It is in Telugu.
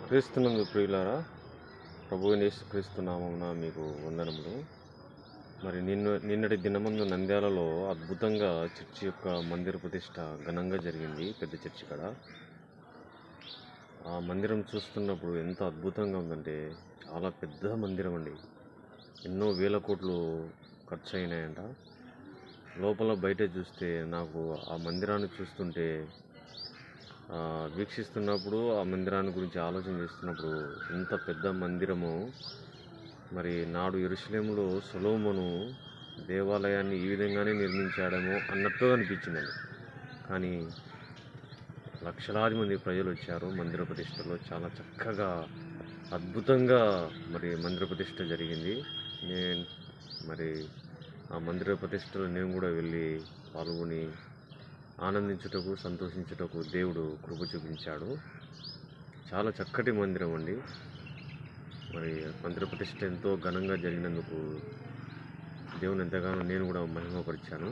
క్రీస్తునందు ప్రియులారా, ప్రభువైన యేసుక్రీస్తు నామమున మీకు వందనములు. మరి నిన్నటి దినమందు నంద్యాలలో అద్భుతంగా చర్చి యొక్క మందిర ప్రతిష్ట ఘనంగా జరిగింది. పెద్ద చర్చి కాడ ఆ మందిరం చూస్తున్నప్పుడు ఎంత అద్భుతంగా ఉందంటే, చాలా పెద్ద మందిరం అండి. ఎన్నో వేల కోట్లు ఖర్చు అయినాయంట. లోపల బయట చూస్తే నాకు ఆ మందిరాన్ని చూస్తుంటే, వీక్షిస్తున్నప్పుడు ఆ మందిరాన్ని గురించి ఆలోచన చేస్తున్నప్పుడు, ఎంత పెద్ద మందిరమో, మరి నాడు యెరూషలేములో సొలొమోను దేవాలయాన్ని ఈ విధంగానే నిర్మించాడేమో అన్నట్టుగా అనిపించిందండి. కానీ లక్షలాది మంది ప్రజలు వచ్చారు. మందిర ప్రతిష్టలో చాలా చక్కగా అద్భుతంగా మరి మందిర ప్రతిష్ట జరిగింది. మరి ఆ మందిర ప్రతిష్టలో నేను కూడా వెళ్ళి పాల్గొని ఆనందించుటకు, సంతోషించుటకు దేవుడు కృప చూపించాడు. చాలా చక్కటి మందిరం అండి. మరి మందిర ప్రతిష్ట ఎంతో ఘనంగా జరిగినందుకు దేవుని ఎంతగానో నేను కూడా మహిమపరిచాను.